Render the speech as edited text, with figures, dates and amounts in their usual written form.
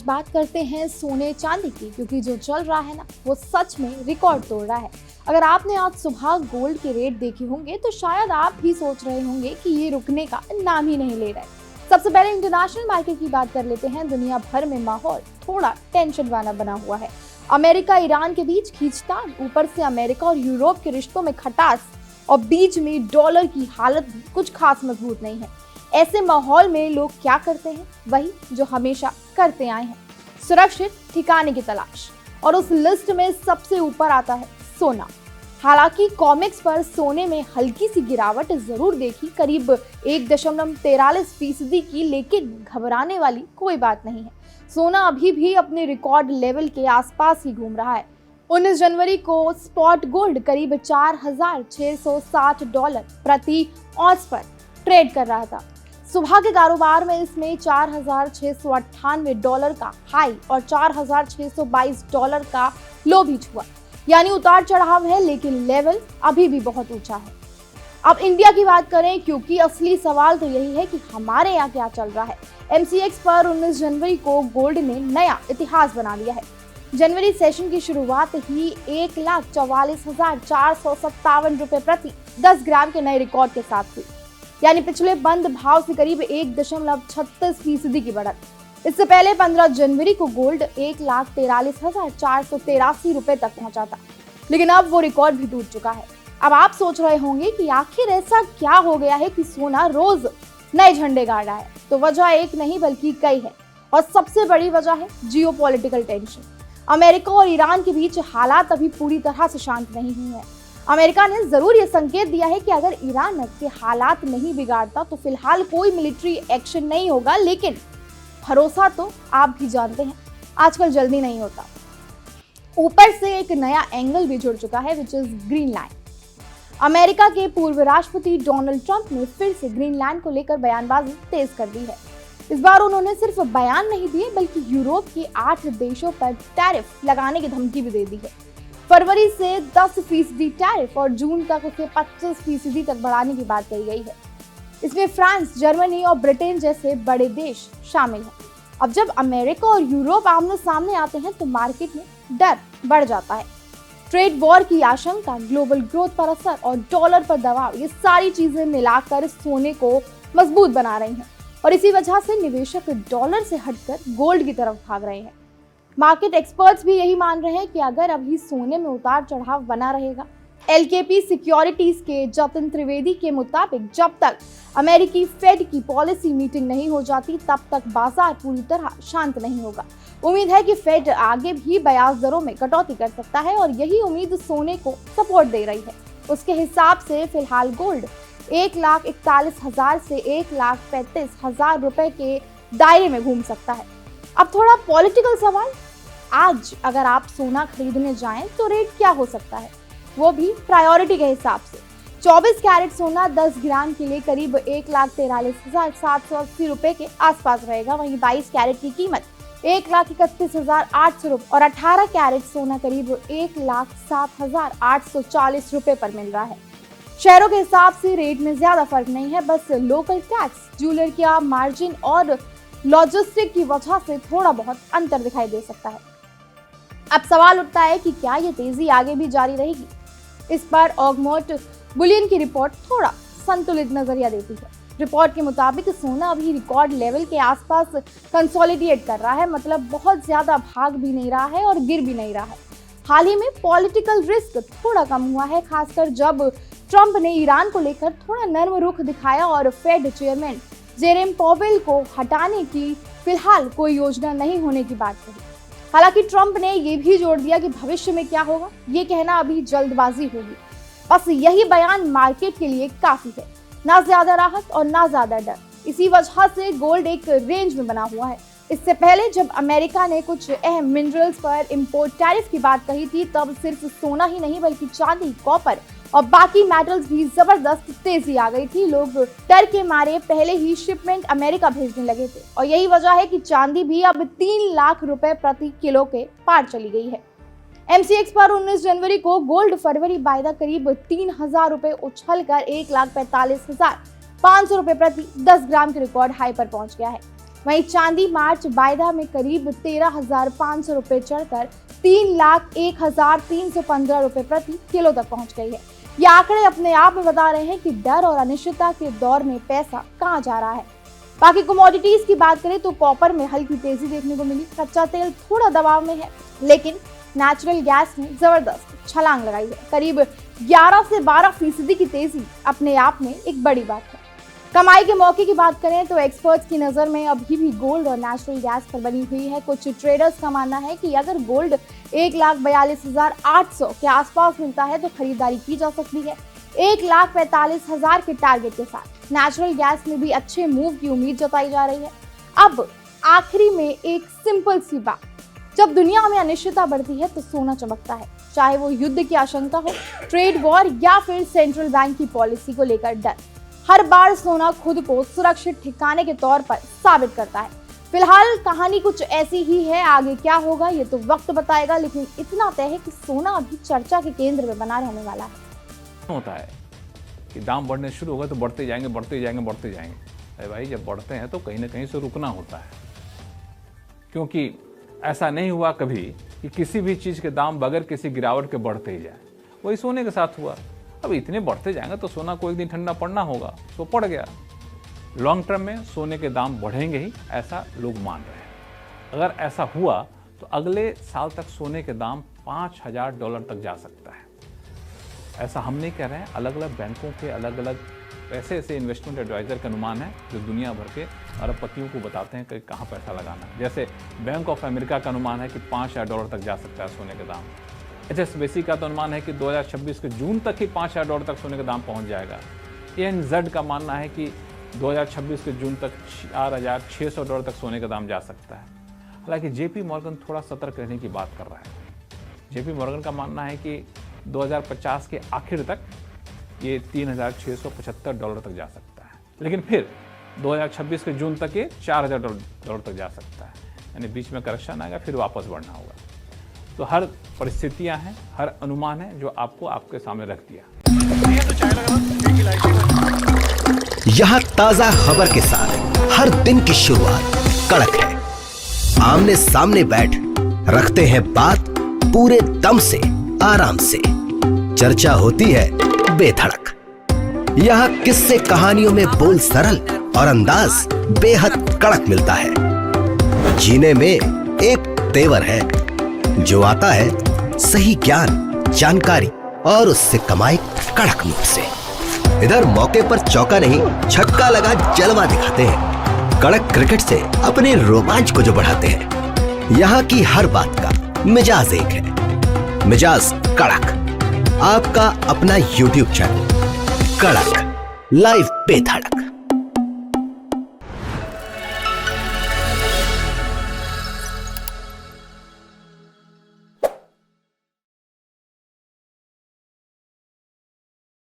बात करते हैं सोने चांदी की, क्योंकि जो चल रहा है ना वो सच में रिकॉर्ड तोड़ रहा है। अगर आपने आज सुबह गोल्ड के रेट देखे होंगे तो शायद आप भी सोच रहे होंगे कि ये रुकने का नाम ही नहीं ले रहा है। सबसे पहले इंटरनेशनल मार्केट की बात कर लेते हैं। दुनिया भर में माहौल थोड़ा टेंशन वाला बना हुआ है। अमेरिका ईरान के बीच खींचतान, ऊपर से अमेरिका और यूरोप के रिश्तों में खटास और बीच में डॉलर की हालत भी कुछ खास मजबूत नहीं है। ऐसे माहौल में लोग क्या करते हैं? वही जो हमेशा करते आए हैं, सुरक्षित ठिकाने की तलाश। और उस लिस्ट में सबसे ऊपर आता है सोना। हालांकि कॉमिक्स पर सोने में हल्की सी गिरावट जरूर देखी, करीब 1.43% की, लेकिन घबराने वाली कोई बात नहीं है। सोना अभी भी अपने रिकॉर्ड लेवल के आसपास ही घूम रहा है। 19 जनवरी को स्पॉट गोल्ड करीब $4,660 प्रति औंस पर ट्रेड कर रहा था। सुबह के कारोबार में इसमें $4,698 का हाई और $4,622 का लो भी छुआ, यानी उतार चढ़ाव है, लेकिन लेवल अभी भी बहुत ऊंचा है। अब इंडिया की बात करें, क्योंकि असली सवाल तो यही है कि हमारे यहाँ क्या चल रहा है। MCX पर 19 जनवरी को गोल्ड ने नया इतिहास बना लिया है। जनवरी सेशन की शुरुआत ही $1,44,457 प्रति 10 ग्राम के नए रिकॉर्ड के साथ हुई, यानी पिछले बंद भाव से करीब 1.36% की बढ़त। इससे पहले 15 जनवरी को गोल्ड $1,43,483 तक पहुंचा था, लेकिन अब वो रिकॉर्ड भी टूट चुका है। अब आप सोच रहे होंगे कि आखिर ऐसा क्या हो गया है कि सोना रोज नए झंडे गाड़ रहा है। तो वजह एक नहीं बल्कि कई है, और सबसे बड़ी वजह है जियोपॉलिटिकल टेंशन। अमेरिका और ईरान के बीच हालात अभी पूरी तरह से शांत नहीं हुए हैं। अमेरिका ने जरूर ये संकेत दिया है कि अगर ईरान के हालात नहीं बिगाड़ता तो फिलहाल कोई मिलिट्री एक्शन नहीं होगा, लेकिन भरोसा तो आप भी जानते हैं आजकल जल्दी नहीं होता। ऊपर से एक नया एंगल भी जुड़ चुका है, विच इज ग्रीनलैंड। अमेरिका के पूर्व राष्ट्रपति डोनाल्ड ट्रंप ने फिर से ग्रीनलैंड को लेकर बयानबाजी तेज कर दी है। इस बार उन्होंने सिर्फ बयान नहीं दिए, बल्कि यूरोप के 8 देशों पर टैरिफ लगाने की धमकी भी दे दी है। फरवरी से 10% टैरिफ और जून तक उसे 25% तक बढ़ाने की बात कही गई है। इसमें फ्रांस, जर्मनी और ब्रिटेन जैसे बड़े देश शामिल हैं। अब जब अमेरिका और यूरोप आमने सामने आते हैं तो मार्केट में डर बढ़ जाता है। ट्रेड वॉर की आशंका, ग्लोबल ग्रोथ पर असर और डॉलर पर दबाव, ये सारी चीजें मिलाकर सोने को मजबूत बना रही हैं, और इसी वजह से निवेशक डॉलर से हटकर गोल्ड की तरफ भाग रहे हैं। मार्केट एक्सपर्ट्स भी यही मान रहे हैं कि अगर अभी सोने में उतार चढ़ाव बना रहेगा। LKP सिक्योरिटीज के जतिन त्रिवेदी के मुताबिक जब तक अमेरिकी फेड की पॉलिसी मीटिंग नहीं हो जाती तब तक बाजार पूरी तरह शांत नहीं होगा। उम्मीद है कि फेड आगे भी ब्याज दरों में कटौती कर सकता है, और यही उम्मीद सोने को सपोर्ट दे रही है। उसके हिसाब से फिलहाल गोल्ड 1,41,000 से 1,35,000 रुपए के दायरे में घूम सकता है। अब थोड़ा पॉलिटिकल सवाल, आज अगर आप सोना खरीदने जाएं तो रेट क्या हो सकता है, वो भी प्रायोरिटी के हिसाब से। 24 कैरेट सोना 10 ग्राम के लिए करीब 1,43,780 रुपए के आसपास रहेगा। वहीं 22 कैरेट की कीमत 1,31,800 रुपए और 18 कैरेट सोना करीब 1,07,840 रुपए पर मिल रहा है। शहरों के हिसाब से रेट में ज्यादा फर्क नहीं है, बस लोकल टैक्स, ज्वेलर का मार्जिन और लॉजिस्टिक की वजह से थोड़ा बहुत अंतर दिखाई दे सकता है। अब सवाल उठता है कि क्या ये तेजी आगे भी जारी रहेगी। इस पर ऑगमोट बुलियन की रिपोर्ट थोड़ा संतुलित नजरिया देती है। रिपोर्ट के मुताबिक सोना अभी रिकॉर्ड लेवल के आसपास कंसोलिडेट कर रहा है, मतलब बहुत ज्यादा भाग भी नहीं रहा है और गिर भी नहीं रहा है। हाल ही में पॉलिटिकल रिस्क थोड़ा कम हुआ है, खासकर जब ट्रंप ने ईरान को लेकर थोड़ा नर्म रुख दिखाया और फेड चेयरमैन जेरेम पॉवेल को हटाने की फिलहाल कोई योजना नहीं होने की बात कही। हालांकि ट्रंप ने ये भी जोड़ दिया कि भविष्य में क्या होगा ये कहना अभी जल्दबाजी होगी। बस यही बयान मार्केट के लिए काफी है, ना ज्यादा राहत और ना ज्यादा डर। इसी वजह से गोल्ड एक रेंज में बना हुआ है। इससे पहले जब अमेरिका ने कुछ अहम मिनरल्स पर इंपोर्ट टैरिफ की बात कही थी, तब सिर्फ सोना ही नहीं बल्कि चांदी, कॉपर और बाकी मेटल्स भी जबरदस्त तेजी आ गई थी। लोग डर के मारे पहले ही शिपमेंट अमेरिका भेजने लगे थे, और यही वजह है कि चांदी भी अब 3 लाख रुपए प्रति किलो के पार चली गई है। MCX पर 19 जनवरी को गोल्ड फरवरी वायदा करीब 3,000 रुपए उछलकर 1,45,500 रुपए प्रति 10 ग्राम के रिकॉर्ड हाई पर पहुंच गया है। वहीं चांदी मार्च वायदा में करीब 13,500 रुपए चढ़कर 3,01,315 रुपए प्रति किलो तक पहुंच गई है। ये आंकड़े अपने आप में बता रहे हैं कि डर और अनिश्चितता के दौर में पैसा कहां जा रहा है। बाकी कमोडिटीज की बात करें तो कॉपर में हल्की तेजी देखने को मिली, कच्चा तेल थोड़ा दबाव में है, लेकिन नेचुरल गैस ने जबरदस्त छलांग लगाई है। करीब 11 से 12% की तेजी अपने आप में एक बड़ी बात है। कमाई के मौके की बात करें तो एक्सपर्ट्स की नजर में अभी भी गोल्ड और नेचुरल गैस पर बनी हुई है। कुछ ट्रेडर्स का मानना है कि अगर गोल्ड 1,42,800 के आसपास मिलता है तो खरीदारी की जा सकती है 1,45,000 के टारगेट के साथ। नेचुरल गैस में भी अच्छे मूव की उम्मीद जताई जा रही है। अब आखिरी में एक सिंपल सी बात, जब दुनिया में अनिश्चितता बढ़ती है तो सोना चमकता है, चाहे वो युद्ध की आशंका हो, ट्रेड वॉर या फिर सेंट्रल बैंक की पॉलिसी को लेकर डर। हर बार सोना खुद को सुरक्षित ठिकाने के तौर पर साबित करता है। फिलहाल कहानी कुछ ऐसी ही है, आगे क्या होगा ये तो वक्त बताएगा, लेकिन इतना तय है कि सोना अभी चर्चा के केंद्र में बना रहने वाला है। होता है कि दाम बढ़ने शुरू हो गए तो बढ़ते जाएंगे बढ़ते जाएंगे बढ़ते जाएंगे। अरे भाई, जब बढ़ते हैं तो कहीं ना कहीं से रुकना होता है, क्योंकि ऐसा नहीं हुआ कभी कि किसी भी चीज़ के दाम बगैर किसी गिरावट के बढ़ते ही जाए। वही सोने के साथ हुआ। अब इतने बढ़ते जाएंगे तो सोना को एक दिन ठंडा पड़ना होगा, तो पड़ गया। लॉन्ग टर्म में सोने के दाम बढ़ेंगे ही, ऐसा लोग मान रहे हैं। अगर ऐसा हुआ तो अगले साल तक सोने के दाम $5,000 तक जा सकता है। ऐसा हम नहीं कह रहे हैं, अलग अलग बैंकों के अलग अलग ऐसे इन्वेस्टमेंट एडवाइजर का अनुमान है जो दुनिया भर के अरबपतियों को बताते हैं कि कहाँ पैसा लगाना है। जैसे बैंक ऑफ अमेरिका का अनुमान है कि $5,000 तक जा सकता है सोने के दाम। HSBC का तो अनुमान है कि 2026 के जून तक ही $5,000 तक सोने का दाम पहुँच जाएगा। ANZ का मानना है कि 2026 के जून तक $4,600 तक सोने का दाम जा सकता है। हालांकि JP मॉर्गन थोड़ा सतर्क रहने की बात कर रहा है। JP मॉर्गन का मानना है कि 2050 के आखिर तक ये $3,675 तक जा सकता है, लेकिन फिर 2026 के जून तक ये $4,000 तक जा सकता है। यानी बीच में करेक्शन आएगा, फिर वापस बढ़ना होगा। तो हर परिस्थितियां हैं, हर अनुमान है जो आपको आपके सामने रख दिया। यहाँ ताजा खबर के साथ हर दिन की शुरुआत कड़क है। आमने सामने बैठ रखते हैं बात पूरे दम से, आराम से। चर्चा होती है बेधड़क। यहाँ किस्से कहानियों में बोल सरल और अंदाज बेहद कड़क मिलता है। जीने में एक तेवर है जो आता है सही ज्ञान, जानकारी और उससे कमाई कड़क नोट से। इधर मौके पर चौका नहीं छक्का लगा जलवा दिखाते हैं। कड़क क्रिकेट से अपने रोमांच को जो बढ़ाते हैं। यहाँ की हर बात का मिजाज एक है, मिजाज कड़क। आपका अपना YouTube चैनल कड़क लाइव बेधड़क।